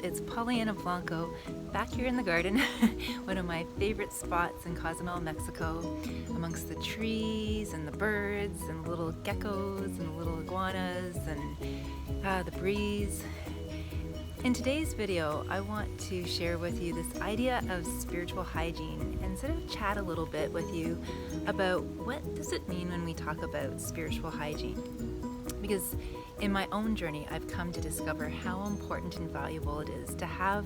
it's Pollyanna Blanco back here in the garden, one of my favorite spots in Cozumel, Mexico, amongst the trees and the birds and the little geckos and the little iguanas and the breeze. In today's video, I want to share with you this idea of spiritual hygiene and sort of chat a little bit with you about what does it mean when we talk about spiritual hygiene. Because in my own journey, I've come to discover how important and valuable it is to have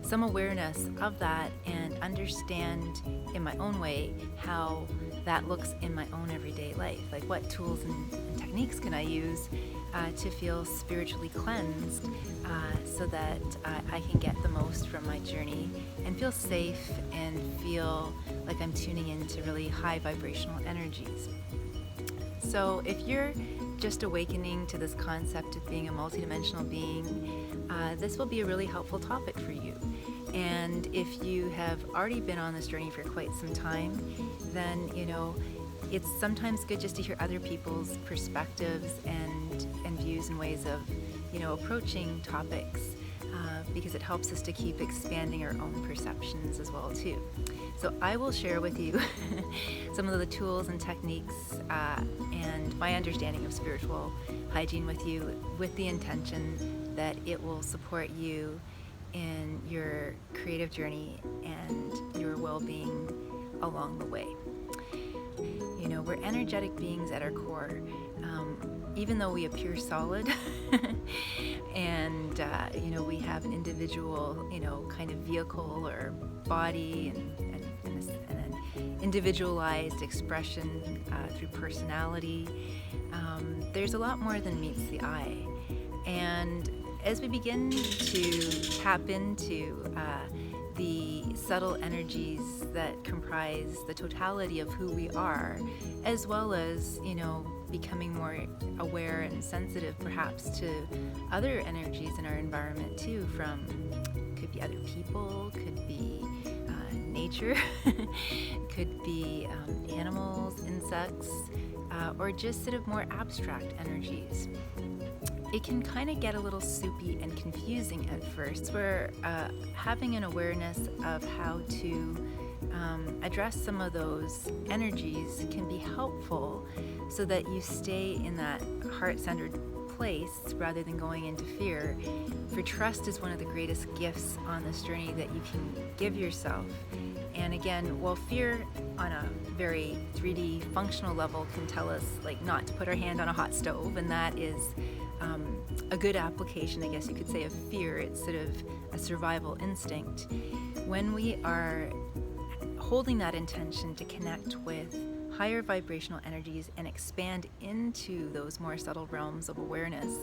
some awareness of that and understand in my own way how that looks in my own everyday life. Like what tools and techniques can I use to feel spiritually cleansed so that I can get the most from my journey and feel safe and feel like I'm tuning into really high vibrational energies. So if you're just awakening to this concept of being a multidimensional being, this will be a really helpful topic for you. And if you have already been on this journey for quite some time, then it's sometimes good just to hear other people's perspectives and views and ways of approaching topics, because it helps us to keep expanding our own perceptions as well too. So I will share with you some of the tools and techniques and my understanding of spiritual hygiene with you, with the intention that it will support you in your creative journey and your well-being along the way. We're energetic beings at our core, even though we appear solid and we have an individual kind of vehicle or body and an individualized expression through personality. There's a lot more than meets the eye, and as we begin to tap into the subtle energies that comprise the totality of who we are, as well as becoming more aware and sensitive perhaps to other energies in our environment too, could be other people, could be nature, could be animals, insects, or just sort of more abstract energies. It can kind of get a little soupy and confusing at first, where having an awareness of how to address some of those energies can be helpful so that you stay in that heart-centered place rather than going into fear. For trust is one of the greatest gifts on this journey that you can give yourself. And again, while fear on a very 3D functional level can tell us not to put our hand on a hot stove, and that is a good application, I guess you could say, of fear. It's sort of a survival instinct. When we are holding that intention to connect with higher vibrational energies and expand into those more subtle realms of awareness,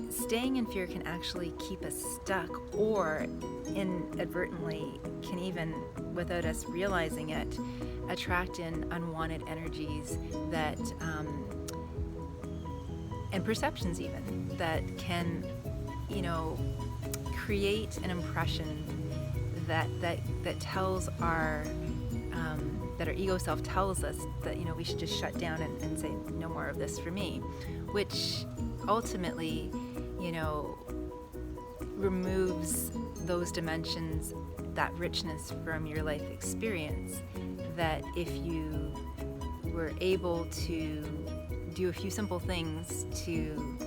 staying in fear can actually keep us stuck, or inadvertently can, even without us realizing it, attract in unwanted energies that and perceptions even that can create an impression that tells our that our ego self tells us that we should just shut down and say no more of this for me, which ultimately removes those dimensions, that richness from your life experience, that if you were able to do a few simple things to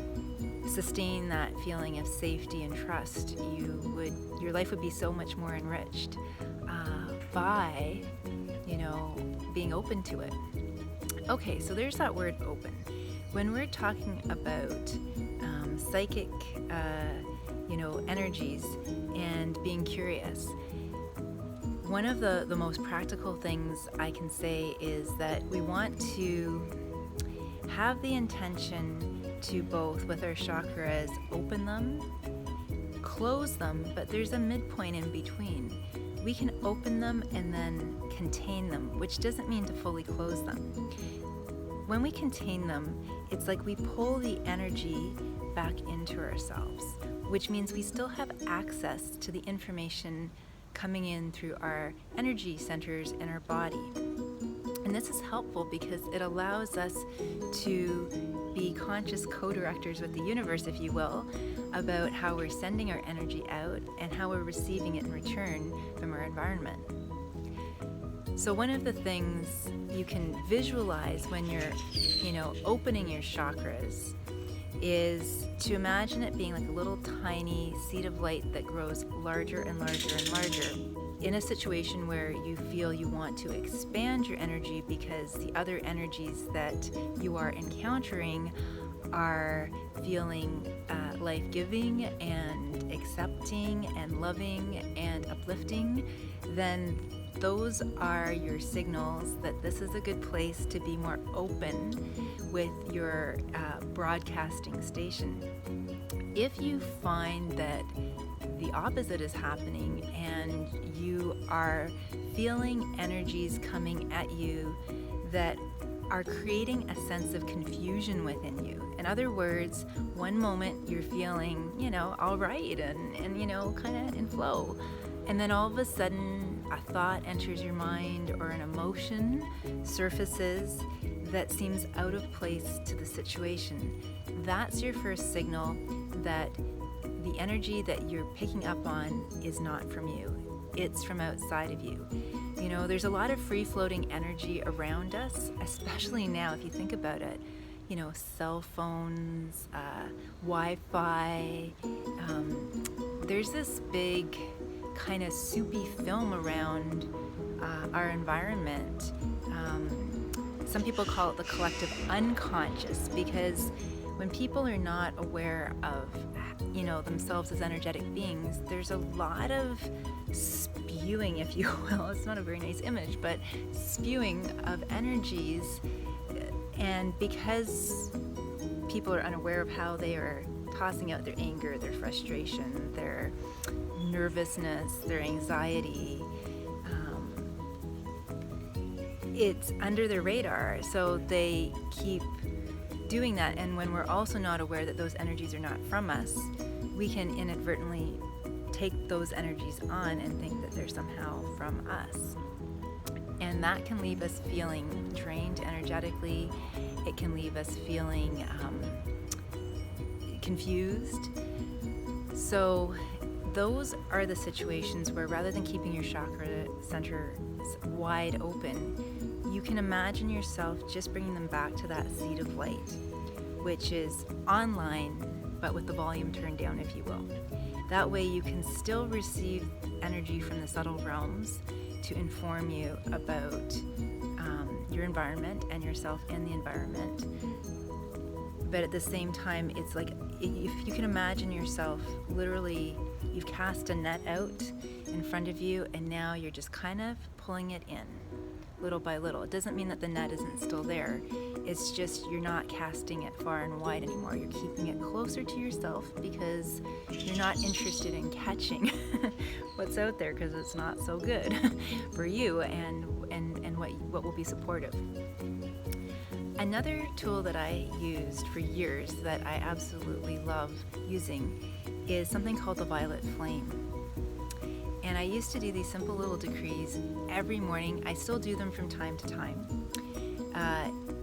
sustain that feeling of safety and trust, your life would be so much more enriched by being open to it. Okay, so there's that word open. When we're talking about psychic energies and being curious, one of the most practical things I can say is that we want to have the intention to both, with our chakras, open them, close them, but there's a midpoint in between. We can open them and then contain them, which doesn't mean to fully close them. When we contain them, it's like we pull the energy back into ourselves, which means we still have access to the information coming in through our energy centers in our body. And this is helpful because it allows us to be conscious co-directors with the universe, if you will, about how we're sending our energy out and how we're receiving it in return from our environment. So one of the things you can visualize when you're, opening your chakras is to imagine it being like a little tiny seed of light that grows larger and larger and larger in a situation where you feel you want to expand your energy because the other energies that you are encountering are feeling life-giving and accepting and loving and uplifting, then those are your signals that this is a good place to be more open with your broadcasting station. If you find that the opposite is happening and you are feeling energies coming at you that are creating a sense of confusion within you. In other words, one moment you're feeling, all right and kind of in flow. And then all of a sudden a thought enters your mind or an emotion surfaces that seems out of place to the situation. That's your first signal that the energy that you're picking up on is not from you. It's from outside of you. There's a lot of free-floating energy around us, especially now if you think about it. Cell phones, Wi-Fi. There's this big kind of soupy film around our environment. Some people call it the collective unconscious, because when people are not aware of themselves as energetic beings, there's a lot of spewing, if you will. It's not a very nice image, but spewing of energies. And because people are unaware of how they are tossing out their anger, their frustration, their nervousness, their anxiety, it's under their radar, so they keep doing that. And when we're also not aware that those energies are not from us, we can inadvertently take those energies on and think that they're somehow from us. And that can leave us feeling drained energetically. It can leave us feeling confused. So those are the situations where, rather than keeping your chakra centers wide open, you can imagine yourself just bringing them back to that seed of light, which is online, but with the volume turned down, if you will. That way you can still receive energy from the subtle realms to inform you about your environment and yourself in the environment. But at the same time, it's like, if you can imagine yourself, literally, you've cast a net out in front of you, and now you're just kind of pulling it in little by little. It doesn't mean that the net isn't still there. It's just you're not casting it far and wide anymore. You're keeping it closer to yourself because you're not interested in catching what's out there, because it's not so good for you and what will be supportive. Another tool that I used for years that I absolutely love using is something called the violet flame. And I used to do these simple little decrees every morning. I still do them from time to time.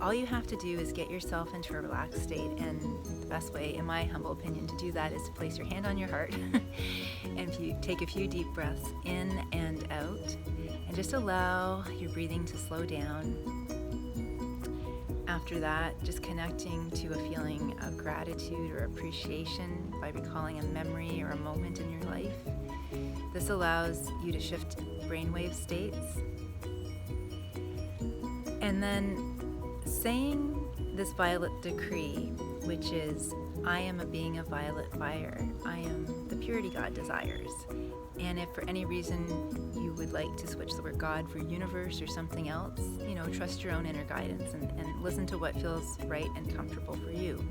All you have to do is get yourself into a relaxed state, and the best way, in my humble opinion, to do that is to place your hand on your heart and if you take a few deep breaths in and out, and just allow your breathing to slow down. After that, just connecting to a feeling of gratitude or appreciation by recalling a memory or a moment in your life. This allows you to shift brainwave states. And then saying this violet decree, which is, I am a being of violet fire. I am the purity God desires. And if for any reason you would like to switch the word God for universe or something else, trust your own inner guidance and listen to what feels right and comfortable for you.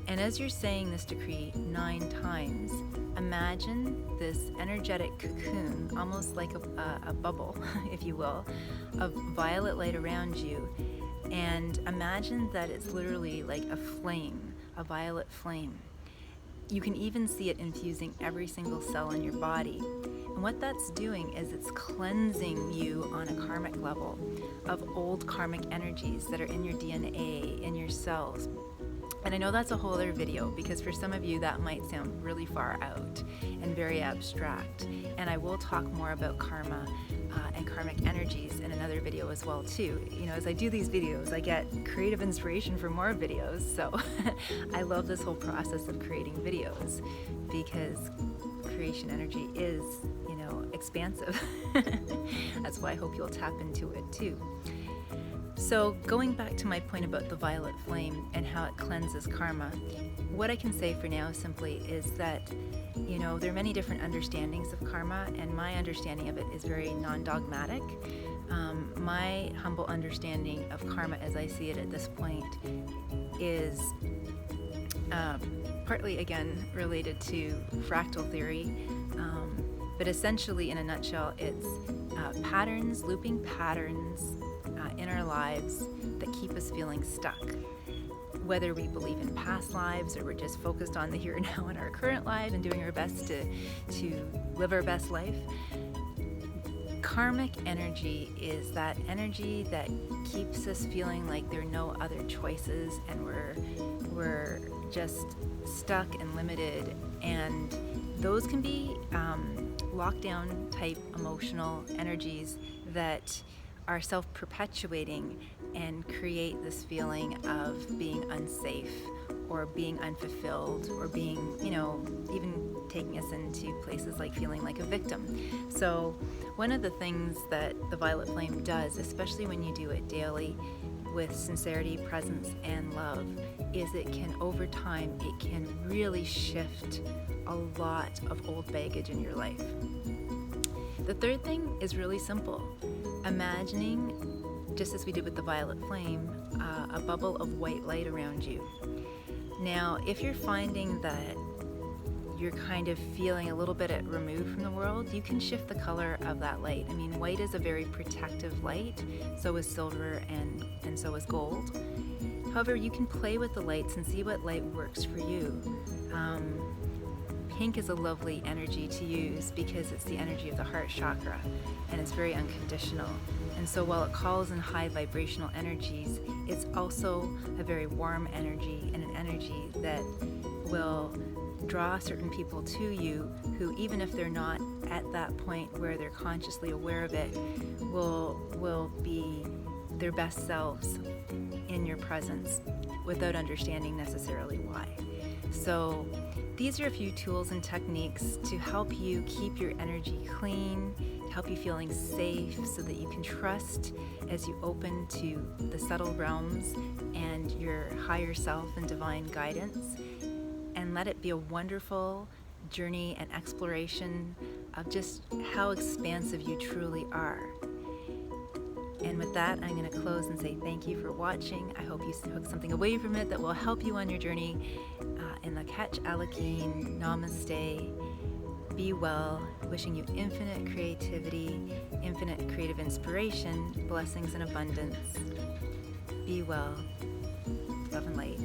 And as you're saying this decree 9 times, imagine this energetic cocoon, almost like a bubble, if you will, of violet light around you. And imagine that it's literally like a flame, a violet flame. You can even see it infusing every single cell in your body. And what that's doing is it's cleansing you on a karmic level of old karmic energies that are in your DNA, in your cells. And I know that's a whole other video, because for some of you that might sound really far out and very abstract. And I will talk more about karma and karmic energies in another video as well too. You know, as I do these videos, I get creative inspiration for more videos. So I love this whole process of creating videos, because creation energy is, you know, expansive. That's why I hope you'll tap into it too. So going back to my point about the violet flame and how it cleanses karma, what I can say for now simply is that, you know, there are many different understandings of karma, and my understanding of it is very non-dogmatic. My humble understanding of karma as I see it at this point is partly, again, related to fractal theory, but essentially, in a nutshell, it's patterns, looping patterns in our lives that keep us feeling stuck. Whether we believe in past lives or we're just focused on the here and now in our current life and doing our best to live our best life, karmic energy is that energy that keeps us feeling like there are no other choices, and we're just stuck and limited. And those can be lockdown type emotional energies that are self-perpetuating and create this feeling of being unsafe or being unfulfilled or being, you know, even taking us into places like feeling like a victim. So one of the things that the violet flame does, especially when you do it daily with sincerity, presence, and love, is it can, over time, it can really shift a lot of old baggage in your life. The third thing is really simple. Imagining, just as we did with the violet flame, a bubble of white light around you. Now, if you're finding that you're kind of feeling a little bit removed from the world, you can shift the color of that light. I mean, white is a very protective light, so is silver, and so is gold. However, you can play with the lights and see what light works for you. Pink is a lovely energy to use because it's the energy of the heart chakra, and it's very unconditional. And so while it calls in high vibrational energies, it's also a very warm energy, and an energy that will draw certain people to you who, even if they're not at that point where they're consciously aware of it, will be their best selves in your presence without understanding necessarily why. So these are a few tools and techniques to help you keep your energy clean, help you feeling safe, so that you can trust as you open to the subtle realms and your higher self and divine guidance, and let it be a wonderful journey and exploration of just how expansive you truly are. And with that, I'm going to close and say thank you for watching. I hope you took something away from it that will help you on your journey in the Catch Aking. Namaste. Be well. Wishing you infinite creativity, infinite creative inspiration, blessings and abundance. Be well. Love and light.